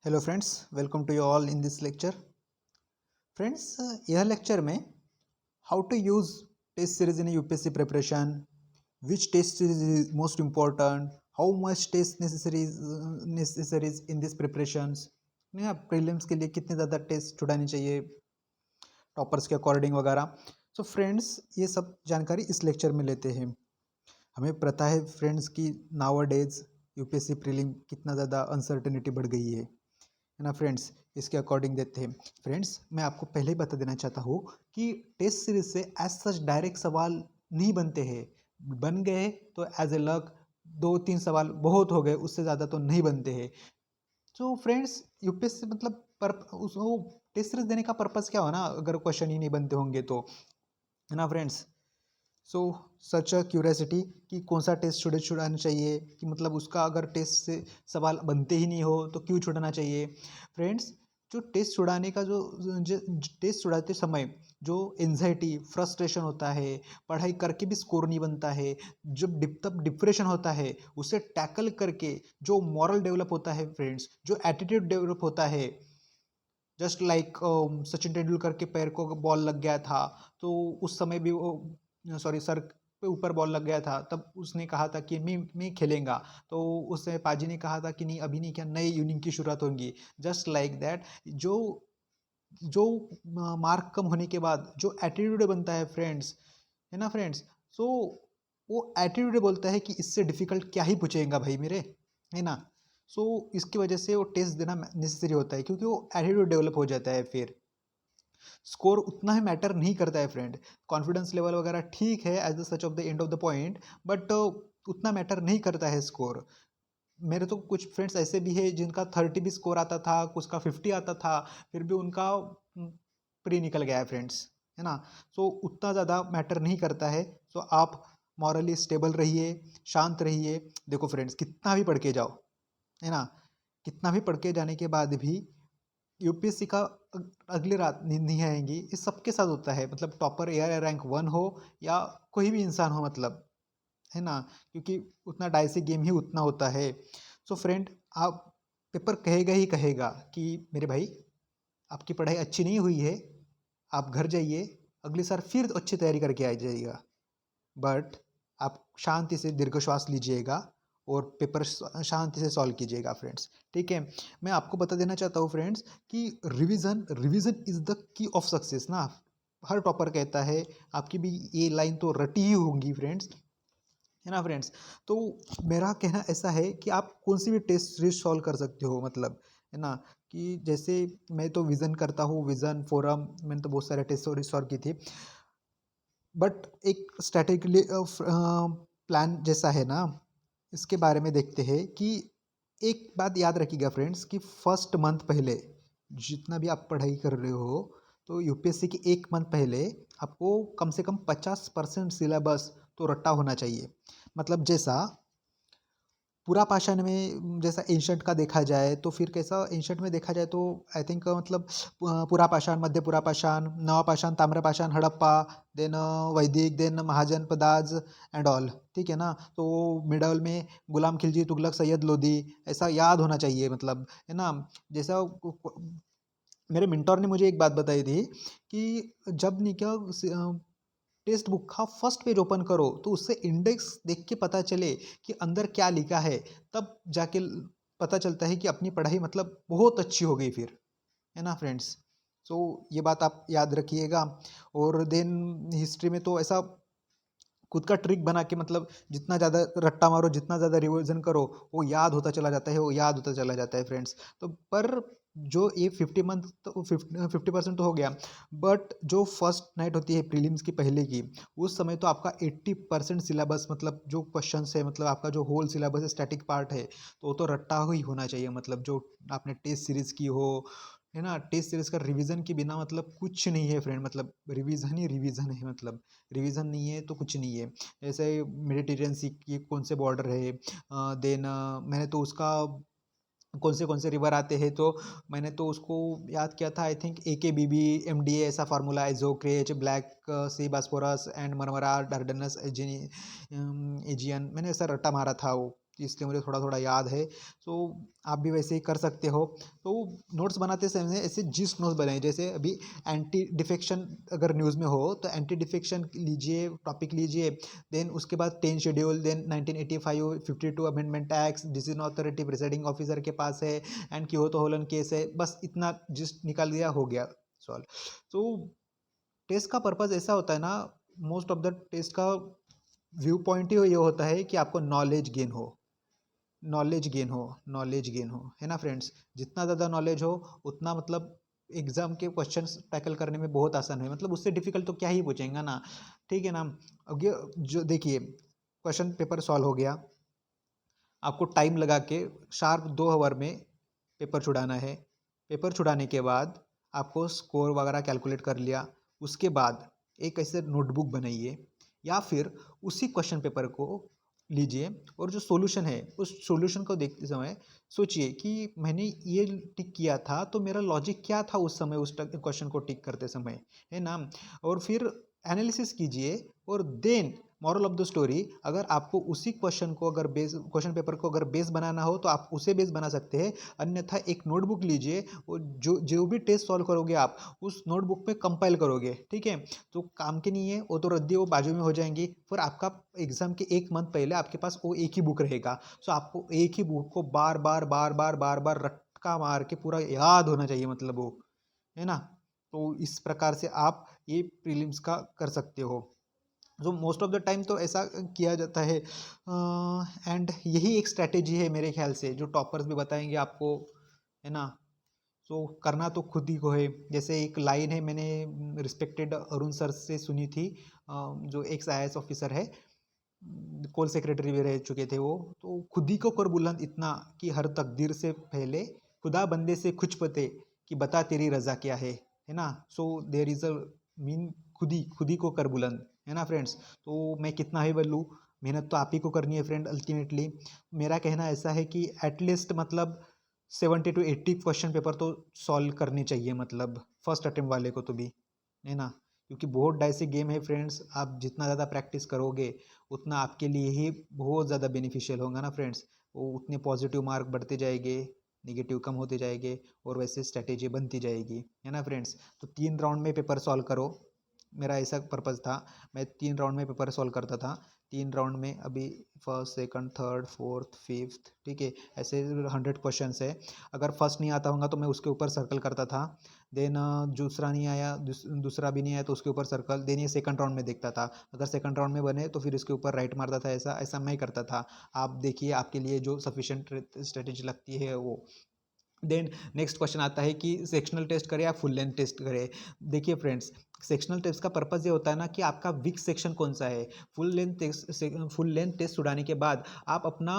Hello friends, welcome to you all in this lecture. Friends, यह lecture में how to use test series in UPSC preparation, which test series is most important, how much test necessaries in this preparations, prelims के लिए कितने ज़्यादा test छुड़ाने चाहिए toppers के according वगैरह। सो फ्रेंड्स, ये सब जानकारी इस लेक्चर में लेते हैं। हमें पता है फ्रेंड्स कि नाउ डेज यूपीएससी प्रीलिम कितना ज़्यादा अनसर्टेनिटी बढ़ गई है ना फ्रेंड्स। इसके अकॉर्डिंग देते हैं। फ्रेंड्स, मैं आपको पहले ही बता देना चाहता हूँ कि टेस्ट सीरीज से एज सच डायरेक्ट सवाल नहीं बनते हैं। बन गए तो एज ए लक 2-3 सवाल बहुत हो गए, उससे ज़्यादा तो नहीं बनते हैं। तो फ्रेंड्स, यूपीएससी मतलब वो टेस्ट सीरीज देने का पर्पज़ क्या हो ना, अगर क्वेश्चन ही नहीं बनते होंगे तो, है ना friends. So such a curiosity कि कौन सा टेस्ट छुड़ाना चाहिए, कि मतलब उसका अगर टेस्ट से सवाल बनते ही नहीं हो तो क्यों छुड़ाना चाहिए। फ्रेंड्स, जो टेस्ट छुड़ाने का जो टेस्ट छुड़ाते समय जो एंजाइटी फ्रस्ट्रेशन होता है, पढ़ाई करके भी स्कोर नहीं बनता है, जब तब डिप्रेशन होता है, उसे टैकल करके जो मॉरल डेवलप होता है फ्रेंड्स, जो एटीट्यूड डेवलप होता है। जस्ट लाइक सचिन तेंदुलकर के पैर को बॉल लग गया था, तो उस समय भी वो सॉरी सर पे ऊपर बॉल लग गया था, तब उसने कहा था कि मैं खेलेंगा। तो उस समय पाजी ने कहा था कि नहीं, अभी नहीं, क्या नए इनिंग की शुरुआत होगी। जस्ट लाइक दैट, जो जो मार्क कम होने के बाद जो एटीट्यूड बनता है फ्रेंड्स, है ना फ्रेंड्स। सो वो एटीट्यूड बोलता है कि इससे डिफिकल्ट क्या ही पूछेगा भाई मेरे, है ना। सो इसकी वजह से वो टेस्ट देना नेसेसरी होता है, क्योंकि वो एटीट्यूड डेवलप हो जाता है। फिर स्कोर उतना ही मैटर नहीं करता है फ्रेंड। कॉन्फिडेंस लेवल वगैरह ठीक है as the such of the end of the point, but उतना मैटर नहीं करता है स्कोर। मेरे तो कुछ फ्रेंड्स ऐसे भी है जिनका 30 भी स्कोर आता था, कुछ का 50 आता था, फिर भी उनका प्री निकल गया है फ्रेंड्स, है ना। सो उतना ज़्यादा मैटर नहीं करता है। सो आप मॉरली स्टेबल रहिए, शांत रहिए। देखो फ्रेंड्स, कितना भी पढ़ के जाओ, है ना, कितना भी पढ़ के जाने के बाद भी यूपीएससी का अगली रात नींद नहीं आएंगी। ये सबके साथ होता है, मतलब टॉपर एयर रैंक 1 हो या कोई भी इंसान हो, मतलब, है ना, क्योंकि उतना डाइसी गेम ही उतना होता है। सो फ्रेंड, आप पेपर कहेगा ही कहेगा कि मेरे भाई, आपकी पढ़ाई अच्छी नहीं हुई है, आप घर जाइए, अगली साल फिर अच्छी तैयारी करके आ जाइएगा। बट आप शांति से दीर्घ श्वास लीजिएगा और पेपर शांति से सॉल्व कीजिएगा फ्रेंड्स, ठीक है। मैं आपको बता देना चाहता हूँ फ्रेंड्स कि revision revision is the key of success ना। हर टॉपर कहता है, आपकी भी ये लाइन तो रटी ही होंगी फ्रेंड्स, है ना फ्रेंड्स। तो मेरा कहना ऐसा है कि आप कौन सी भी टेस्ट सीरीज सॉल्व कर सकते हो, मतलब, है ना। कि जैसे मैं तो विज़न करता हूँ, विज़न फोरम, मैंने तो बहुत सारे टेस्ट सीरीज सॉल्व की थी। बट एक स्ट्रैटेजिकली प्लान जैसा है ना, इसके बारे में देखते हैं कि एक बात याद रखिएगा फ्रेंड्स कि फर्स्ट मंथ पहले जितना भी आप पढ़ाई कर रहे हो, तो यूपीएससी के एक मंथ पहले आपको कम से कम 50% सिलेबस तो रट्टा होना चाहिए। मतलब जैसा पूरा पाषाण में, जैसा एंशंट का देखा जाए तो फिर कैसा, एंशंट में देखा जाए तो आई थिंक मतलब पूरा पाषाण, मध्य पूरा पाषाण, नवा पाषाण, ताम्र पाषाण, हड़प्पा, देन वैदिक, देन महाजन पदाज एंड ऑल, ठीक है ना। तो मिडल में गुलाम खिलजी, तुगलक, सैयद लोदी, ऐसा याद होना चाहिए, मतलब, है ना। जैसा मेरे मिंटोर ने मुझे एक बात बताई थी कि जब नहीं क्या टेक्स्ट बुक का फर्स्ट पेज ओपन करो तो उससे इंडेक्स देख के पता चले कि अंदर क्या लिखा है, तब जाके पता चलता है कि अपनी पढ़ाई मतलब बहुत अच्छी हो गई फिर, है ना फ्रेंड्स। सो ये बात आप याद रखिएगा। और देन हिस्ट्री में तो ऐसा खुद का ट्रिक बना के, मतलब जितना ज़्यादा रट्टा मारो, जितना ज़्यादा रिविजन करो, वो याद होता चला जाता है, वो याद होता चला जाता है फ्रेंड्स। तो पर जो ये 50 मंथ तो 50% तो हो गया, बट जो फर्स्ट नाइट होती है प्रीलिम्स की पहले की, उस समय तो आपका 80% सिलेबस, मतलब जो क्वेश्चन है, मतलब आपका जो होल सिलेबस स्टैटिक पार्ट है, तो वो तो रट्टा ही होना चाहिए। मतलब जो आपने टेस्ट सीरीज की हो, है ना, टेस्ट सीरीज का रिवीजन के बिना मतलब कुछ नहीं है फ्रेंड। मतलब रिवीजन ही रिवीजन है, मतलब रिवीजन नहीं है तो कुछ नहीं है। जैसे मेडिटेरियन सी की कौन से बॉर्डर है, देन मैंने तो उसका कौन से रिवर आते हैं, तो मैंने तो उसको याद किया था। आई थिंक AKBB MDA ऐसा फार्मूला, एजोक्रेच, Black Sea, Bosphorus and Marmara, Dardanelles, Aegean, मैंने ऐसा रट्टा मारा था वो, इसलिए मुझे थोड़ा थोड़ा याद है। तो आप भी वैसे ही कर सकते हो। तो नोट्स बनाते समय ऐसे जिस्ट नोट्स बनाइए, जैसे अभी एंटी डिफेक्शन अगर न्यूज़ में हो तो एंटी डिफेक्शन लीजिए, टॉपिक लीजिए, देन उसके बाद 10 schedule, then 1985 52 amendment act, decision authority presiding officer के पास है, एंड क्योतो होलन केस है, बस इतना जिस्ट निकाल दिया, हो गया सॉल्व। तो टेस्ट का पर्पज़ ऐसा होता है ना, मोस्ट ऑफ द टेस्ट का व्यू पॉइंट ही ये होता है कि आपको नॉलेज गेन हो, नॉलेज गेन हो, है ना फ्रेंड्स। जितना ज़्यादा नॉलेज हो उतना मतलब एग्जाम के क्वेश्चंस टैकल करने में बहुत आसान है, मतलब उससे डिफिकल्ट तो क्या ही पूछेंगे ना, ठीक है ना। अब ये जो देखिए क्वेश्चन पेपर सॉल्व हो गया, आपको टाइम लगा के शार्प 2 आवर में पेपर छुड़ाना है। पेपर छुड़ाने के बाद आपको स्कोर वगैरह कैलकुलेट कर लिया, उसके बाद एक ऐसे नोटबुक बनाइए या फिर उसी क्वेश्चन पेपर को लीजिए और जो सॉल्यूशन है उस सॉल्यूशन को देखते समय सोचिए कि मैंने ये टिक किया था तो मेरा लॉजिक क्या था उस समय, उस क्वेश्चन को टिक करते समय, है ना। और फिर एनालिसिस कीजिए और then moral of the story, अगर आपको उसी क्वेश्चन को अगर बेस क्वेश्चन पेपर को अगर बेस बनाना हो तो आप उसे बेस बना सकते हैं, अन्यथा एक नोटबुक लीजिए और जो जो भी टेस्ट सॉल्व करोगे आप उस नोटबुक में कंपाइल करोगे, ठीक है। तो काम की नहीं है वो, तो रद्दी वो बाजू में हो जाएंगी, फिर आपका एग्जाम के 1 मंथ पहले आपके पास वो एक ही बुक रहेगा। सो आपको एक ही बुक को बार बार बार बार बार बार रट्टा मार के पूरा याद होना चाहिए, मतलब वो, है ना। तो इस प्रकार से आप ये प्रीलिम्स का कर सकते हो। जो मोस्ट ऑफ द टाइम तो ऐसा किया जाता है, एंड यही एक स्ट्रैटेजी है मेरे ख्याल से, जो टॉपर्स भी बताएंगे आपको, है ना। तो करना तो खुद ही को है। जैसे एक लाइन है, मैंने रिस्पेक्टेड अरुण सर से सुनी थी, जो एक्स IAS ऑफिसर है, कोल सेक्रेटरी भी रह चुके थे वो, तो खुद ही को कर बुलंद इतना कि हर तकदीर से पहले खुदा बंदे से कुछ पते कि बता तेरी रजा क्या है ना। So there is a mean, खुद ही को कर बुलंद, है ना फ्रेंड्स। तो मैं कितना ही बोलूँ, मेहनत तो आप ही को करनी है फ्रेंड अल्टीमेटली। मेरा कहना ऐसा है कि एटलीस्ट मतलब 70 to 80 क्वेश्चन पेपर तो सॉल्व करनी चाहिए, मतलब फर्स्ट अटेम्प्ट वाले को तो भी, है ना। क्योंकि बहुत डाइसी गेम है फ्रेंड्स, आप जितना ज़्यादा प्रैक्टिस करोगे उतना आपके लिए ही बहुत ज़्यादा बेनिफिशियल होगा ना फ्रेंड्स। वो उतने पॉजिटिव मार्क बढ़ते जाएंगे, नेगेटिव कम होते जाएंगे, और वैसे स्ट्रैटेजी बनती जाएगी, है ना फ्रेंड्स। तो 3 राउंड में पेपर सॉल्व करो, मेरा ऐसा पर्पज़ था। मैं 3 राउंड में पेपर सॉल्व करता था। 3 राउंड में अभी first second third fourth fifth, ठीक है, ऐसे 100 क्वेश्चन है। अगर फर्स्ट नहीं आता होगा तो मैं उसके ऊपर सर्कल करता था, देन दूसरा नहीं आया, दूसरा भी नहीं आया तो उसके ऊपर सर्कल, देन ये सेकंड राउंड में देखता था, अगर सेकंड राउंड में बने तो फिर इसके ऊपर राइट मारता था, ऐसा ऐसा मैं करता था। आप देखिए आपके लिए जो सफिशिएंट स्ट्रेटेजी लगती है वो। देन नेक्स्ट क्वेश्चन आता है कि सेक्शनल टेस्ट करें या फुल लेंथ टेस्ट करें। देखिए फ्रेंड्स, सेक्शनल टेस्ट का पर्पज़ ये होता है ना कि आपका वीक सेक्शन कौन सा है। फुल लेंथ टेस्ट उड़ाने के बाद आप अपना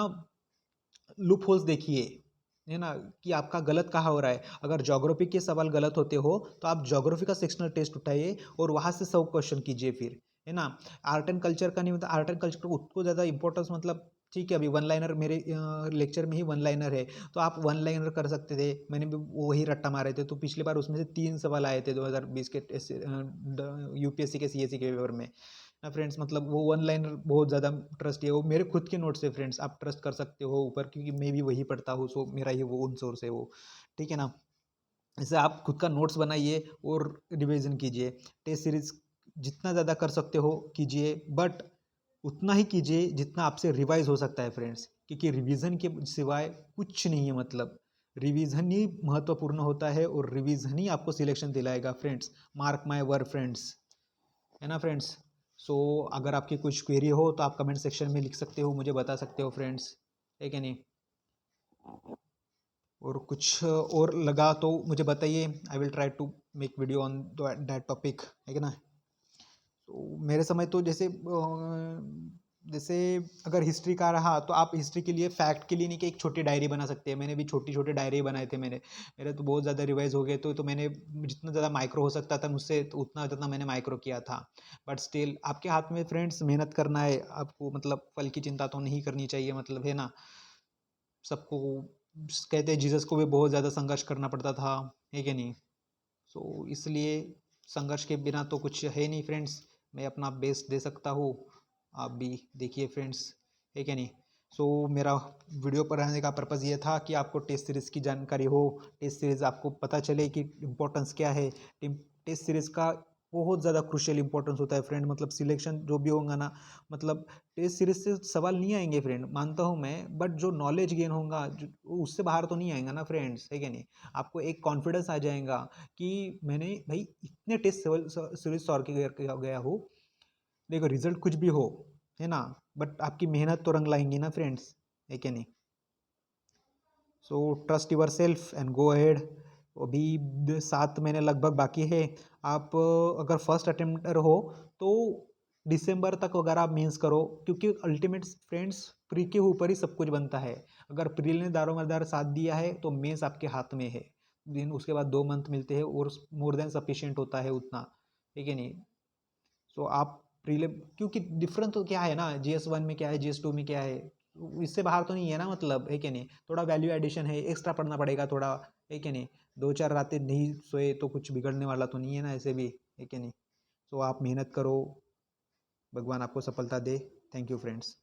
लूप होल्स देखिए, है ना, कि आपका गलत कहाँ हो रहा है। अगर ज्योग्राफी के सवाल गलत होते हो तो आप ज्योग्राफी का सेक्शनल टेस्ट उठाइए और वहाँ से 100 क्वेश्चन कीजिए फिर, है ना। आर्ट एंड कल्चर का नहीं, मतलब आर्ट एंड कल्चर को उतना ज़्यादा इंपॉर्टेंस, मतलब ठीक है अभी वन लाइनर मेरे लेक्चर में ही वन लाइनर है, तो आप वन लाइनर कर सकते थे, मैंने भी वही रट्टा मारे थे। तो पिछली बार उसमें से 3 सवाल आए थे 2020 के UPSC के CSE के पेपर में ना फ्रेंड्स। मतलब वो वन लाइनर बहुत ज़्यादा ट्रस्ट है, वो मेरे खुद के नोट्स है फ्रेंड्स, आप ट्रस्ट कर सकते हो ऊपर, क्योंकि मैं भी वही पढ़ता हूँ, सो मेरा ये वो उन सोर्स है वो, ठीक है ना। ऐसे आप खुद का नोट्स बनाइए और रिवीजन कीजिए। टेस्ट सीरीज जितना ज़्यादा कर सकते हो कीजिए, बट उतना ही कीजिए जितना आपसे रिवाइज हो सकता है फ्रेंड्स, क्योंकि रिवीजन के सिवाय कुछ नहीं है, मतलब रिवीजन ही महत्वपूर्ण होता है और रिवीजन ही आपको सिलेक्शन दिलाएगा friends, mark my word friends, है ना फ्रेंड्स। सो अगर आपकी कुछ क्वेरी हो तो आप कमेंट सेक्शन में लिख सकते हो, मुझे बता सकते हो फ्रेंड्स, ठीक है नहीं। और कुछ और लगा तो मुझे बताइए, I will try to make video on that topic, है ना। तो मेरे समय तो जैसे अगर हिस्ट्री का रहा तो आप हिस्ट्री के लिए फैक्ट के लिए नहीं कि एक छोटी डायरी बना सकते हैं। मैंने भी छोटी छोटी डायरी बनाए थे, मेरे तो बहुत ज़्यादा रिवाइज हो गए, तो मैंने जितना ज़्यादा माइक्रो हो सकता था मुझसे तो उतना जितना मैंने माइक्रो किया था। बट स्टिल आपके हाथ में फ्रेंड्स मेहनत करना है आपको, मतलब फल की चिंता तो नहीं करनी चाहिए, मतलब है ना। सबको कहते हैं जीसस को भी बहुत ज़्यादा संघर्ष करना पड़ता था, है कि नहीं। सो इसलिए संघर्ष के बिना तो कुछ है नहीं फ्रेंड्स, मैं अपना बेस्ट दे सकता हूँ, आप भी देखिए फ्रेंड्स, है क्या नहीं। सो मेरा वीडियो पर रहने का पर्पज़ ये था कि आपको टेस्ट सीरीज़ की जानकारी हो, टेस्ट सीरीज़ आपको पता चले कि इम्पोर्टेंस क्या है। टेस्ट सीरीज़ का बहुत ज़्यादा क्रूशियल इंपॉर्टेंस होता है फ्रेंड। मतलब सिलेक्शन जो भी होगा ना, मतलब टेस्ट सीरीज से सवाल नहीं आएंगे फ्रेंड, मानता हूँ मैं, बट जो नॉलेज गेन होगा उससे बाहर तो नहीं आएगा ना फ्रेंड्स, है क्या नहीं। आपको एक कॉन्फिडेंस आ जाएगा कि मैंने भाई इतने टेस्ट सीरीज सॉल्व गया हो, देखो रिजल्ट कुछ भी हो, है ना, बट आपकी मेहनत तो रंग लाएंगी ना फ्रेंड्स, है क्या नहीं। So trust yourself and go ahead. अभी 7 महीने लगभग बाकी है। आप अगर फर्स्ट अटेम्प्टर हो तो दिसंबर तक अगर आप मेंस करो, क्योंकि अल्टीमेट फ्रेंड्स प्री के ऊपर ही सब कुछ बनता है। अगर प्री ने दारोमदार साथ दिया है तो मेंस आपके हाथ में है। दिन उसके बाद 2 मंथ मिलते हैं और मोर देन सफिशिएंट होता है उतना, ठीक है नहीं। सो आप प्रीलिम, क्योंकि डिफरेंस तो क्या है ना, GS1 में क्या है, GS2 में क्या है, इससे बाहर तो नहीं है ना, मतलब है कि नहीं। थोड़ा वैल्यू एडिशन है, एक्स्ट्रा पढ़ना पड़ेगा थोड़ा, है कि नहीं। 2-4 रातें नहीं सोए तो कुछ बिगड़ने वाला तो नहीं है ना ऐसे भी, है कि नहीं। तो आप मेहनत करो, भगवान आपको सफलता दे। Thank you friends.